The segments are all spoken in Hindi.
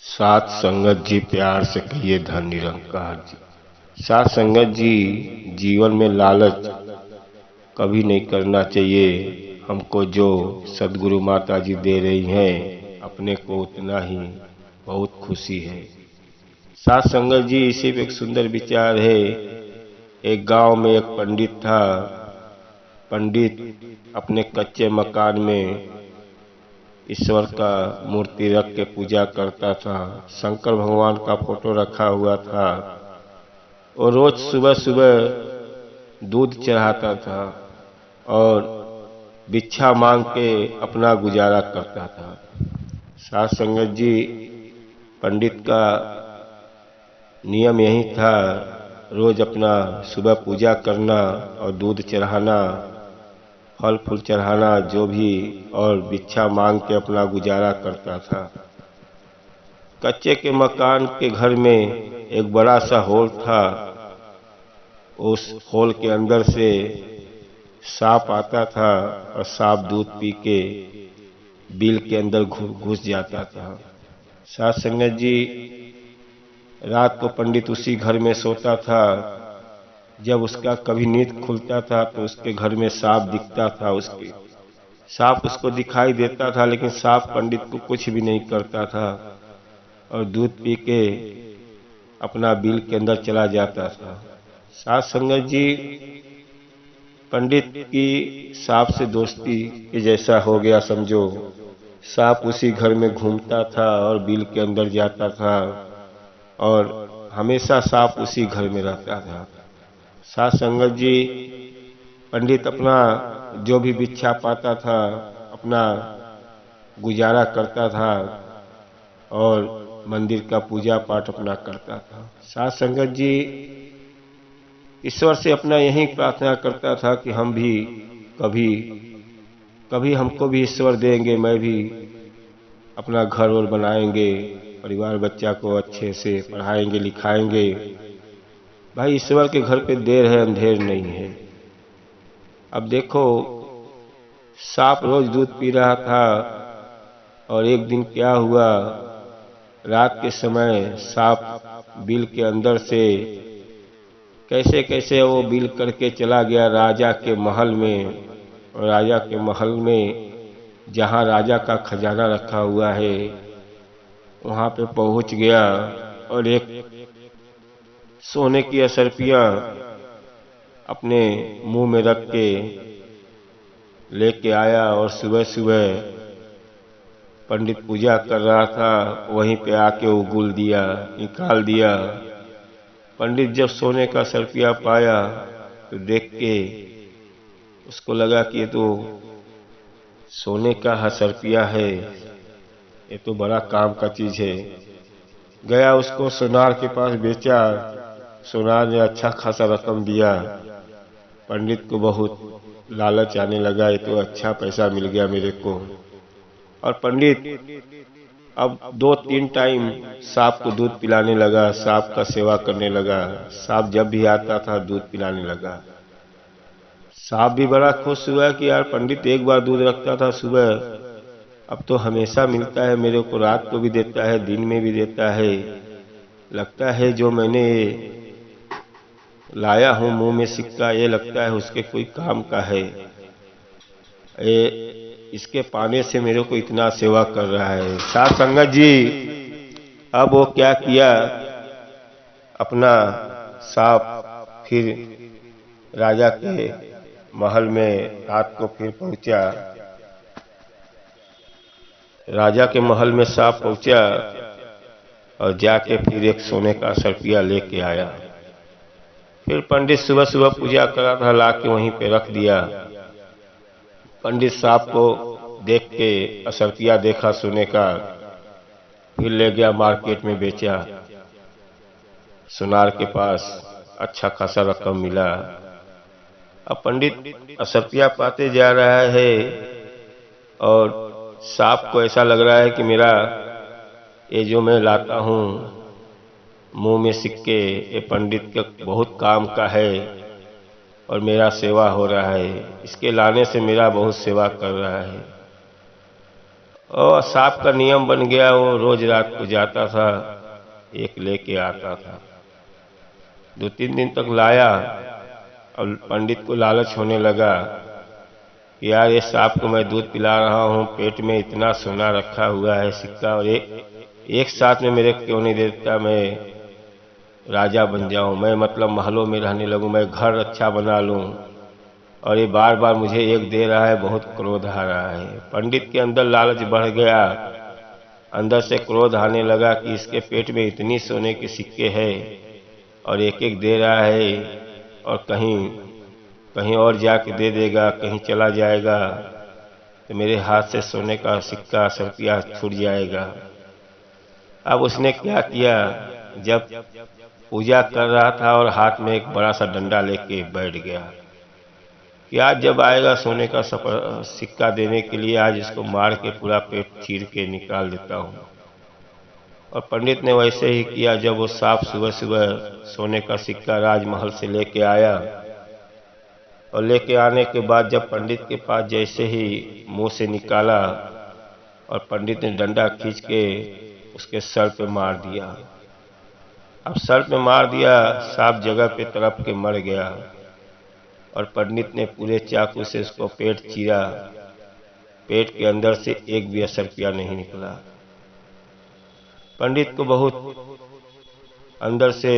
साथ संगत जी प्यार से कहिए धन निरंकार जी। साथ संगत जी, जीवन में लालच कभी नहीं करना चाहिए। हमको जो सदगुरु माता जी दे रही हैं अपने को उतना ही बहुत खुशी है। साथ संगत जी, इसी पे एक सुंदर विचार है। एक गांव में एक पंडित था। पंडित अपने कच्चे मकान में ईश्वर का मूर्ति रख के पूजा करता था। शंकर भगवान का फोटो रखा हुआ था और रोज सुबह सुबह दूध चढ़ाता था और भिक्षा मांग के अपना गुजारा करता था। साथ संगत जी, पंडित का नियम यही था, रोज अपना सुबह पूजा करना और दूध चढ़ाना, फल फूल चढ़ाना जो भी, और भिक्षा मांग के अपना गुजारा करता था। कच्चे के मकान के घर में एक बड़ा सा होल था। उस होल के अंदर से सांप आता था और सांप दूध पी के बिल के अंदर घुस जाता था। साथ संगत जी, रात को पंडित उसी घर में सोता था। जब उसका कभी नींद खुलता था तो उसके घर में सांप दिखता था। उसके सांप उसको दिखाई देता था, लेकिन सांप पंडित को कुछ भी नहीं करता था और दूध पी के अपना बिल के अंदर चला जाता था। साथ संगत जी, पंडित की सांप से दोस्ती के जैसा हो गया समझो। सांप उसी घर में घूमता था और बिल के अंदर जाता था और हमेशा सांप उसी घर में रहता था। साथ संगत जी, पंडित अपना जो भी भिक्षा पाता था अपना गुजारा करता था और मंदिर का पूजा पाठ अपना करता था। साथ संगत जी, ईश्वर से अपना यही प्रार्थना करता था कि हम भी कभी कभी हमको भी ईश्वर देंगे, मैं भी अपना घर और बनाएंगे, परिवार बच्चा को अच्छे से पढ़ाएंगे लिखाएंगे। भाई, ईश्वर के घर पे देर है अंधेर नहीं है। अब देखो, सांप रोज दूध पी रहा था और एक दिन क्या हुआ, रात के समय सांप बिल के अंदर से कैसे कैसे वो बिल करके चला गया राजा के महल में। और राजा के महल में जहाँ राजा का खजाना रखा हुआ है वहाँ पे पहुँच गया और एक सोने की असरपियाँ अपने मुंह में रख के लेके आया और सुबह सुबह पंडित पूजा कर रहा था वहीं पे आके उगल दिया, निकाल दिया। पंडित जब सोने का सरपिया पाया तो देख के उसको लगा कि ये तो सोने का सरपिया है, ये तो बड़ा काम का चीज है। गया, उसको सोनार के पास बेचा। सोनार ने अच्छा खासा रकम दिया। पंडित को बहुत लालच आने लगा, ये तो अच्छा पैसा मिल गया मेरे को। और पंडित अब 2-3 टाइम सांप को दूध पिलाने लगा, सांप का सेवा करने लगा। सांप जब भी आता था दूध पिलाने लगा। सांप भी बड़ा खुश हुआ कि यार पंडित एक बार दूध रखता था सुबह, अब तो हमेशा मिलता है मेरे को, रात को भी देता है, दिन में भी देता है। लगता है जो मैंने लाया हूँ मुंह में सिक्का, ये लगता है उसके कोई काम का है। इसके पाने से मेरे को इतना सेवा कर रहा है। साथ संगत जी, अब वो क्या किया, अपना सांप फिर राजा के महल में रात को फिर पहुंचा। राजा के महल में सांप पहुंचा और जाके फिर एक सोने का सरपिया लेके आया। फिर पंडित सुबह सुबह पूजा करा था, लाके वहीं पे रख दिया। पंडित सांप को देख के असरपिया देखा सोने का, फिर ले गया मार्केट में बेचा। सुनार के पास अच्छा खासा रकम मिला। अब पंडित असरपिया पाते जा रहा है और सांप को ऐसा लग रहा है कि मेरा ये जो मैं लाता हूँ मुंह में सिक्के, ये पंडित का बहुत काम का है और मेरा सेवा हो रहा है, इसके लाने से मेरा बहुत सेवा कर रहा है। और सांप का नियम बन गया, वो रोज रात को जाता था, एक लेके आता था। 2-3 दिन तक लाया और पंडित को लालच होने लगा कि यार ये सांप को मैं दूध पिला रहा हूँ, पेट में इतना सोना रखा हुआ है सिक्का, और एक साथ में मेरे क्यों नहीं देता, मैं राजा बन जाऊं, मैं मतलब महलों में रहने लगूं, मैं घर अच्छा बना लूं, और ये बार बार मुझे एक दे रहा है, बहुत क्रोध आ रहा है। पंडित के अंदर लालच बढ़ गया, अंदर से क्रोध आने लगा कि इसके पेट में इतनी सोने के सिक्के हैं और एक एक दे रहा है, और कहीं कहीं और जाके दे देगा, कहीं चला जाएगा तो मेरे हाथ से सोने का सिक्का 100 रुपया छूट जाएगा। अब उसने क्या किया, जब पूजा कर रहा था और हाथ में एक बड़ा सा डंडा लेके बैठ गया कि आज जब आएगा सोने का सिक्का देने के लिए, आज इसको मार के पूरा पेट चीर के निकाल देता हूँ। और पंडित ने वैसे ही किया। जब वो सांप सुबह सुबह सोने का सिक्का राजमहल से लेके आया, और लेके आने के बाद जब पंडित के पास जैसे ही मुंह से निकाला, और पंडित ने डंडा खींच के उसके सर पे मार दिया। अब सर पे मार दिया, सांप जगह पे तड़प के मर गया, और पंडित ने पूरे चाकू से उसको पेट चीरा, पेट के अंदर से एक भी 80 रुपया नहीं निकला। पंडित को बहुत अंदर से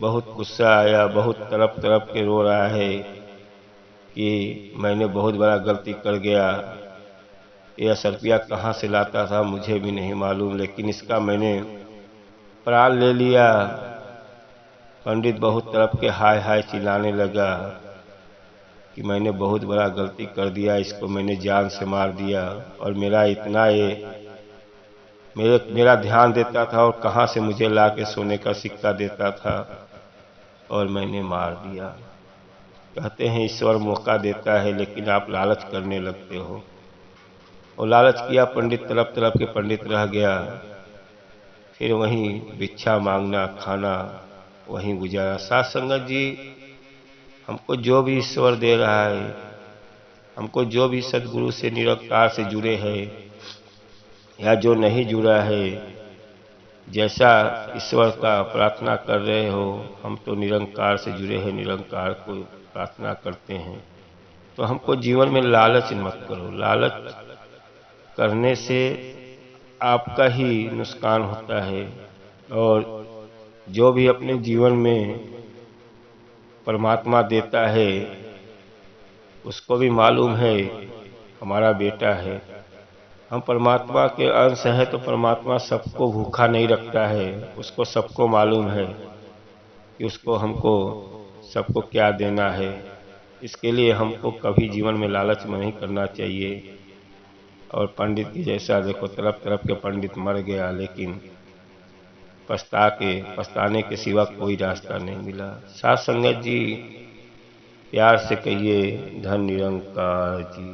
बहुत गुस्सा आया, बहुत तड़प तड़प के रो रहा है कि मैंने बहुत बड़ा गलती कर गया, ये 80 रुपया कहाँ से लाता था मुझे भी नहीं मालूम, लेकिन इसका मैंने प्राण ले लिया। पंडित बहुत तड़प के हाय हाय चिल्लाने लगा कि मैंने बहुत बड़ा गलती कर दिया, इसको मैंने जान से मार दिया, और मेरा इतना मेरा ध्यान देता था, और कहाँ से मुझे ला के सोने का सिक्का देता था, और मैंने मार दिया। कहते हैं ईश्वर मौका देता है, लेकिन आप लालच करने लगते हो। और लालच किया, पंडित तड़प तड़प के पंडित रह गया। फिर वहीं भिक्षा मांगना, खाना, वहीं गुजारा। साथ संगत जी, हमको जो भी ईश्वर दे रहा है, हमको जो भी सदगुरु से निरंकार से जुड़े हैं या जो नहीं जुड़ा है, जैसा ईश्वर का प्रार्थना कर रहे हो, हम तो निरंकार से जुड़े हैं, निरंकार को प्रार्थना करते हैं। तो हमको जीवन में लालच मत करो। लालच करने से आपका ही नुकसान होता है। और जो भी अपने जीवन में परमात्मा देता है, उसको भी मालूम है हमारा बेटा है, हम परमात्मा के अंश हैं, तो परमात्मा सबको भूखा नहीं रखता है। उसको सबको मालूम है कि उसको हमको सबको क्या देना है। इसके लिए हमको कभी जीवन में लालच नहीं करना चाहिए। और पंडित की जैसा देखो, तरफ तरफ के पंडित मर गया, लेकिन पछताने के सिवा कोई रास्ता नहीं मिला। साथ संगत जी, प्यार से कहिए धन निरंकार जी।